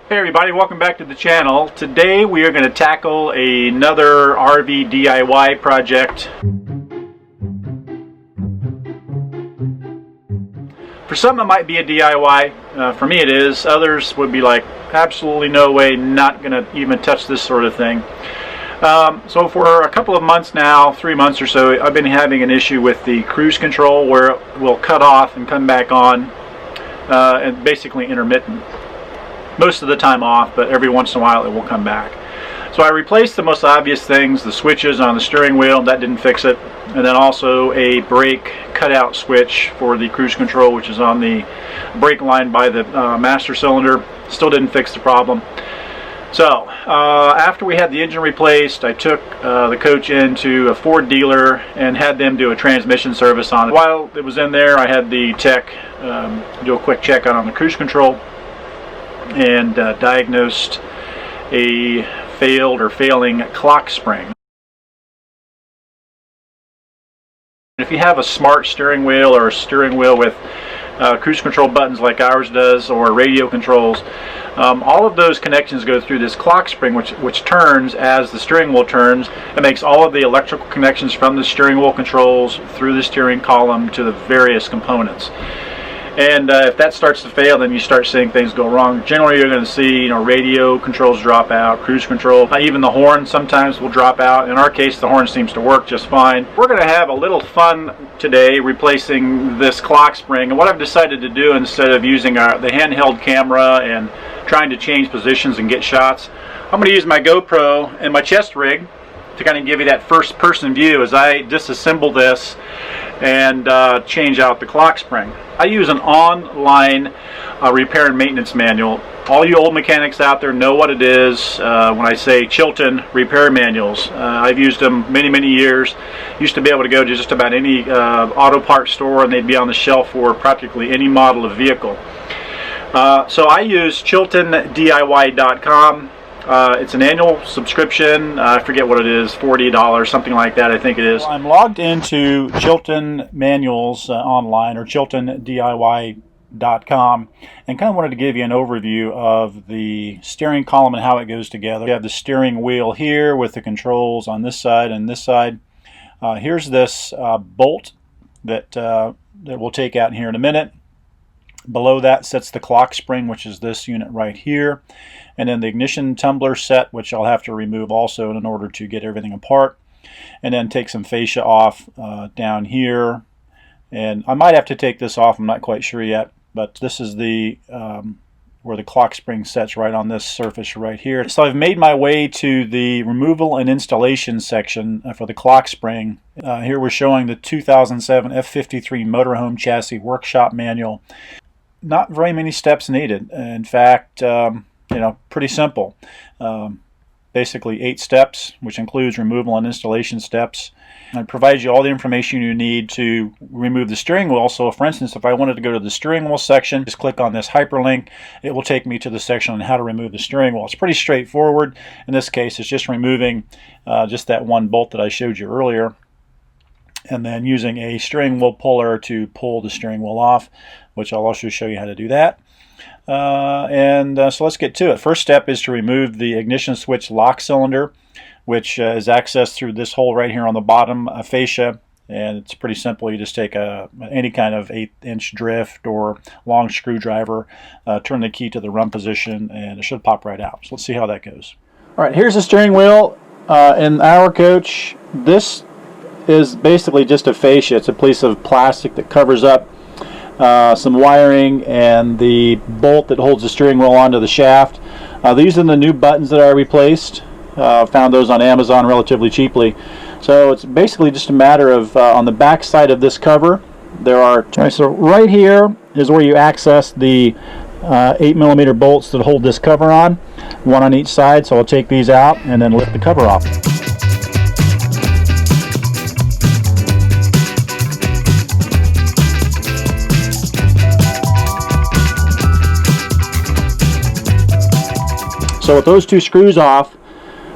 Hey everybody, welcome back to the channel. Today we are going to tackle another RV DIY project. For some it might be a DIY, for me it is. Others would be like, absolutely no way, not going to even touch this sort of thing. So for a couple of months now, 3 months or so, I've been having an issue with the cruise control where it will cut off and come back on, and basically intermittent. Most of the time off, but every once in a while it will come back. So I replaced the most obvious things, the switches on the steering wheel, that didn't fix it, and then also a brake cutout switch for the cruise control, which is on the brake line by the master cylinder, still didn't fix the problem. So after we had the engine replaced, I took the coach into a Ford dealer and had them do a transmission service on it. While it was in there, I had the tech do a quick check on the cruise control and diagnosed a failed or failing clock spring. If you have a smart steering wheel or a steering wheel with cruise control buttons like ours does, or radio controls, all of those connections go through this clock spring, which turns as the steering wheel turns. It makes all of the electrical connections from the steering wheel controls through the steering column to the various components. And if that starts to fail, then you start seeing things go wrong. Generally, you're going to see, radio controls drop out, cruise control, even the horn sometimes will drop out. In our case, the horn seems to work just fine. We're going to have a little fun today replacing this clock spring. And what I've decided to do, instead of using the handheld camera and trying to change positions and get shots, I'm going to use my GoPro and my chest rig to kind of give you that first-person view as I disassemble this and change out the clock spring. I use an online repair and maintenance manual. All you old mechanics out there know what it is when I say Chilton repair manuals. I've used them many years. Used to be able to go to just about any auto parts store and they'd be on the shelf for practically any model of vehicle. So I use ChiltonDIY.com. It's an annual subscription. I forget what it is, $40, something like that, I think it is. I'm logged into Chilton Manuals online, or ChiltonDIY.com, and kind of wanted to give you an overview of the steering column and how it goes together. We have the steering wheel here with the controls on this side and this side. Here's this bolt that we'll take out here in a minute. Below that sits the clock spring, which is this unit right here. And then the ignition tumbler set, which I'll have to remove also in order to get everything apart. And then take some fascia off down here. And I might have to take this off, I'm not quite sure yet. But this is the where the clock spring sets, right on this surface right here. So I've made my way to the removal and installation section for the clock spring. Here we're showing the 2007 F53 motorhome chassis workshop manual. Not very many steps needed. In fact, pretty simple. Basically 8 steps, which includes removal and installation steps. And it provides you all the information you need to remove the steering wheel. So for instance, if I wanted to go to the steering wheel section, just click on this hyperlink. It will take me to the section on how to remove the steering wheel. It's pretty straightforward. In this case, it's just removing just that one bolt that I showed you earlier, and then using a steering wheel puller to pull the steering wheel off, which I'll also show you how to do that. So let's get to it. First step is to remove the ignition switch lock cylinder, which is accessed through this hole right here on the bottom fascia. And it's pretty simple. You just take any kind of 1/8-inch drift or long screwdriver, turn the key to the run position, and it should pop right out. So let's see how that goes. All right, here's the steering wheel in our coach. This is basically just a fascia. It's a piece of plastic that covers up some wiring and the bolt that holds the steering wheel onto the shaft. These are the new buttons that I replaced. Found those on Amazon relatively cheaply. So it's basically just a matter of on the back side of this cover there are so right here is where you access the 8mm bolts that hold this cover on, one on each side. So I'll take these out and then lift the cover off. So with those 2 screws off,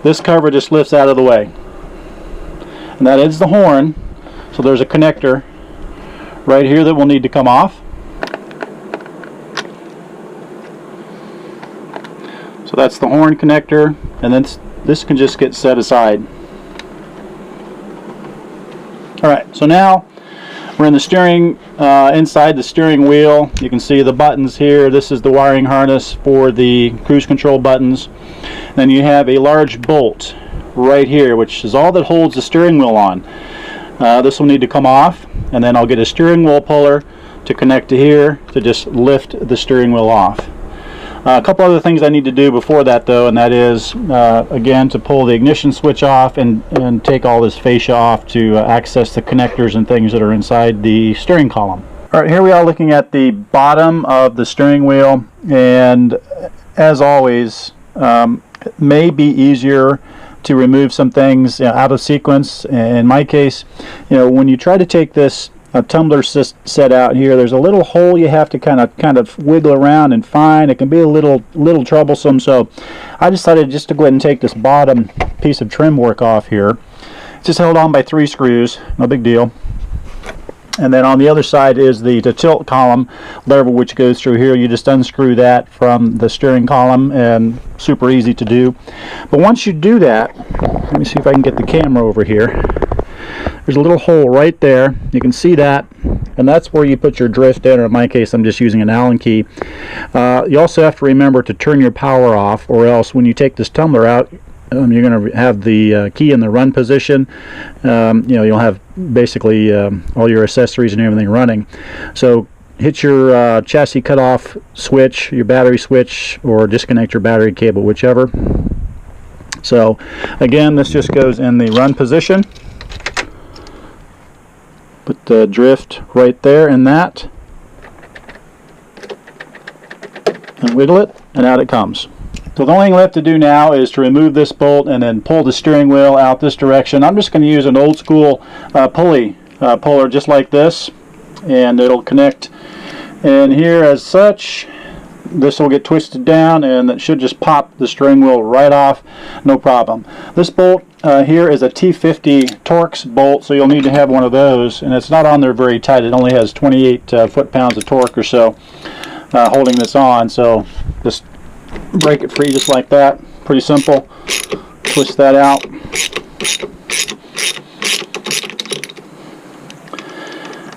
this cover just lifts out of the way. And that is the horn. So there's a connector right here that will need to come off. So that's the horn connector, and then this can just get set aside. Alright, so now we're in the steering, inside the steering wheel. You can see the buttons here. This is the wiring harness for the cruise control buttons. Then you have a large bolt right here, which is all that holds the steering wheel on. This will need to come off, and then I'll get a steering wheel puller to connect to here to just lift the steering wheel off. A couple other things I need to do before that though, and that is again to pull the ignition switch off and take all this fascia off to access the connectors and things that are inside the steering column. Alright, here we are looking at the bottom of the steering wheel, and as always it may be easier to remove some things out of sequence. In my case, when you try to take this tumbler set out here, there's a little hole you have to kind of wiggle around and find. It can be a little troublesome, so I decided just to go ahead and take this bottom piece of trim work off here. It's just held on by 3 screws, no big deal. And then on the other side is the tilt column lever, which goes through here. You just unscrew that from the steering column, and super easy to do. But once you do that, let me see if I can get the camera over here. There's a little hole right there. You can see that, and that's where you put your drift in, or in my case I'm just using an Allen key. You also have to remember to turn your power off, or else when you take this tumbler out, you're going to have the key in the run position. You'll have basically all your accessories and everything running. So hit your chassis cutoff switch, your battery switch, or disconnect your battery cable, whichever. So again, this just goes in the run position. Put the drift right there in that, and wiggle it, and out it comes. So the only thing left to do now is to remove this bolt and then pull the steering wheel out this direction. I'm just going to use an old school pulley puller just like this, and it'll connect in here as such. This will get twisted down, and it should just pop the steering wheel right off, no problem. This bolt here is a T50 Torx bolt, so you'll need to have one of those, and it's not on there very tight. It only has 28 foot-pounds of torque or so holding this on, so just break it free just like that. Pretty simple. Twist that out.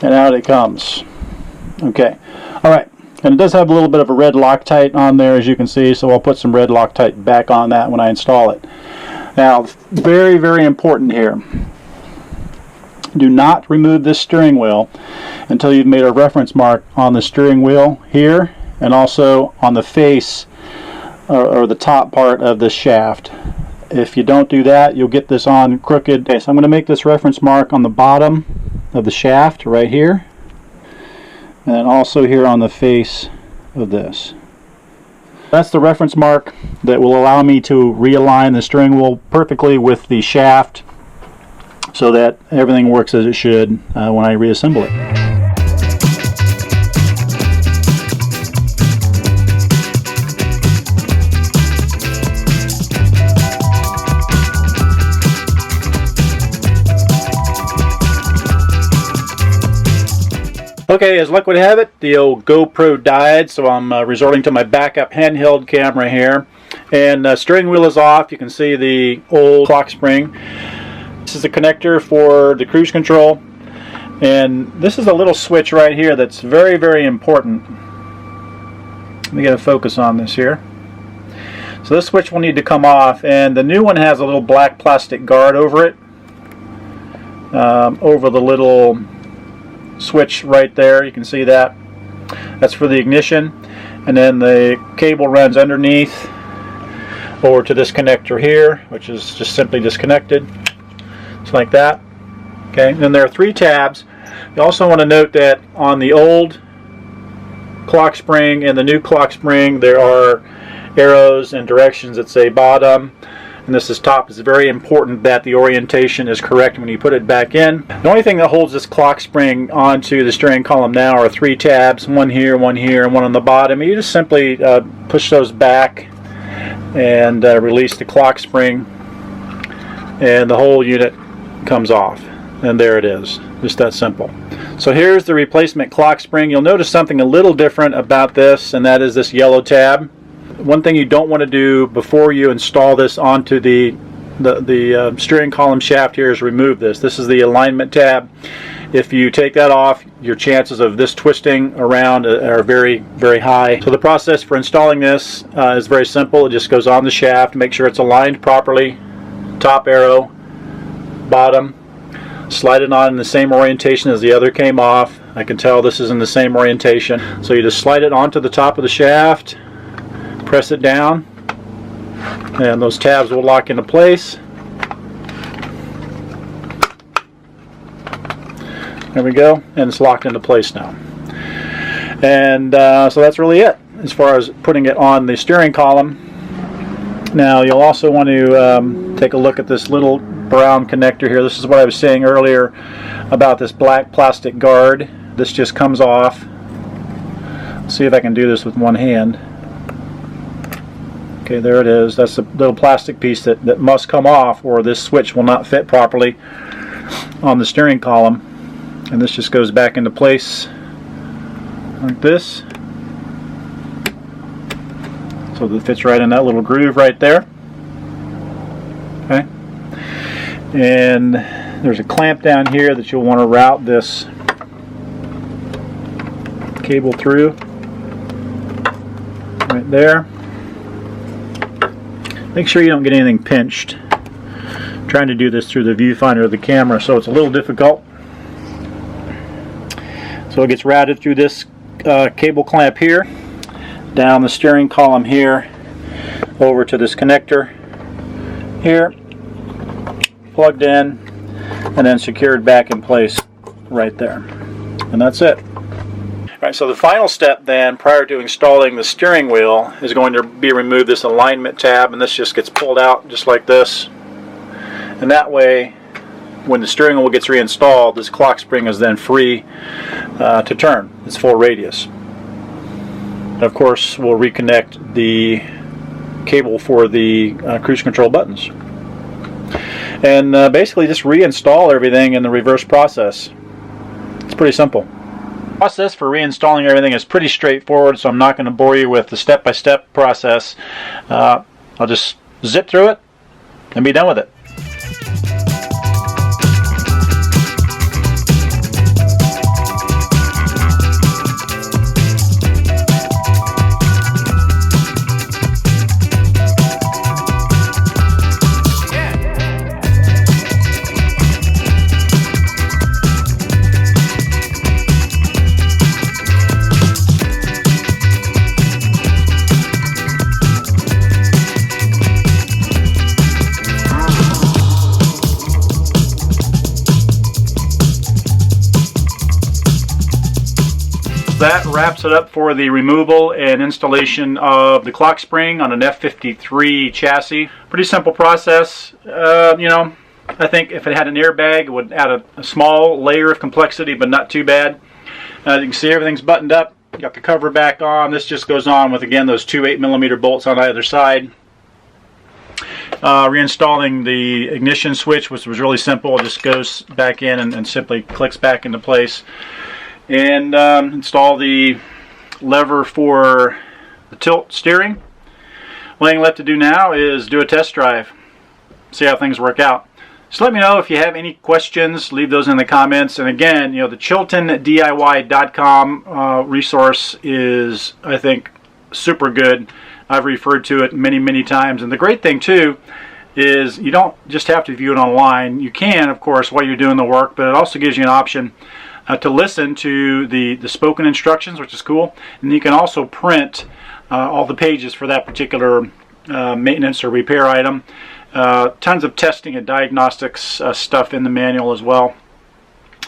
And out it comes. Okay. Alright. And it does have a little bit of a red Loctite on there, as you can see, so I'll put some red Loctite back on that when I install it. Now, very, very important here. Do not remove this steering wheel until you've made a reference mark on the steering wheel here, and also on the face or the top part of this shaft. If you don't do that, you'll get this on crooked. Okay, so I'm going to make this reference mark on the bottom of the shaft right here, and also here on the face of this. That's the reference mark that will allow me to realign the steering wheel perfectly with the shaft so that everything works as it should when I reassemble it. Okay, as luck would have it, the old GoPro died, so I'm resorting to my backup handheld camera here. And steering wheel is off. You can see the old clock spring. This is the connector for the cruise control. And this is a little switch right here that's very, very important. Let me get a focus on this here. So this switch will need to come off, and the new one has a little black plastic guard over it, over the little switch right there. You can see that. That's for the ignition, and then the cable runs underneath over to this connector here, which is just simply disconnected. It's like that. Okay, and then there are 3 tabs. You also want to note that on the old clock spring and the new clock spring there are arrows and directions that say bottom, and this is top. It's very important that the orientation is correct when you put it back in. The only thing that holds this clock spring onto the steering column now are 3 tabs, one here, and one on the bottom. You just simply push those back and release the clock spring, and the whole unit comes off, and there it is. Just that simple. So here's the replacement clock spring. You'll notice something a little different about this, and that is this yellow tab. one thing you don't want to do before you install this onto the steering column shaft here is remove this. This is the alignment tab. If you take that off, your chances of this twisting around are very, very high. So the process for installing this is very simple. It just goes on the shaft, make sure it's aligned properly, top arrow, bottom, slide it on in the same orientation as the other came off. I can tell this is in the same orientation. So you just slide it onto the top of the shaft, press it down, and those tabs will lock into place. There we go, and it's locked into place now. And so that's really it as far as putting it on the steering column. Now you'll also want to take a look at this little brown connector here. This is what I was saying earlier about this black plastic guard. This just comes off. Let's see if I can do this with one hand. Okay, there it is. That's a little plastic piece that must come off, or this switch will not fit properly on the steering column. And this just goes back into place like this. So that it fits right in that little groove right there. Okay. And there's a clamp down here that you'll want to route this cable through. Right there. Make sure you don't get anything pinched. I'm trying to do this through the viewfinder of the camera, so it's a little difficult. So it gets routed through this cable clamp here, down the steering column here, over to this connector here, plugged in, and then secured back in place right there. And that's it. Alright, so the final step then, prior to installing the steering wheel, is going to be remove this alignment tab, and this just gets pulled out just like this. And that way, when the steering wheel gets reinstalled, this clock spring is then free to turn its full radius. And of course, we'll reconnect the cable for the cruise control buttons. And basically just reinstall everything in the reverse process. It's pretty simple. The process for reinstalling everything is pretty straightforward, so I'm not going to bore you with the step-by-step process. I'll just zip through it and be done with it. That wraps it up for the removal and installation of the clock spring on an F53 chassis. Pretty simple process. You know, I think if it had an airbag, it would add a small layer of complexity, but not too bad. As you can see, everything's buttoned up. Got the cover back on. This just goes on with, again, those two 8mm bolts on either side. Reinstalling the ignition switch, which was really simple. It just goes back in and simply clicks back into place. And install the lever for the tilt steering. One thing left to do now is do a test drive, see how things work out. Just let me know if you have any questions. Leave those in the comments. And again, you know, the ChiltonDIY.com resource is, I think, super good. I've referred to it many, many times. And the great thing too is you don't just have to view it online. You can, of course, while you're doing the work, but it also gives you an option to listen to the spoken instructions, which is cool. And you can also print all the pages for that particular maintenance or repair item. Tons of testing and diagnostics stuff in the manual as well.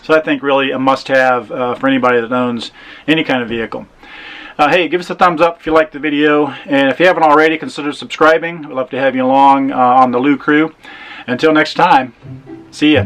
So I think really a must-have for anybody that owns any kind of vehicle. Hey, give us a thumbs up if you liked the video, and if you haven't already, consider subscribing. We'd love to have you along on the Lou Crew. Until next time, see ya.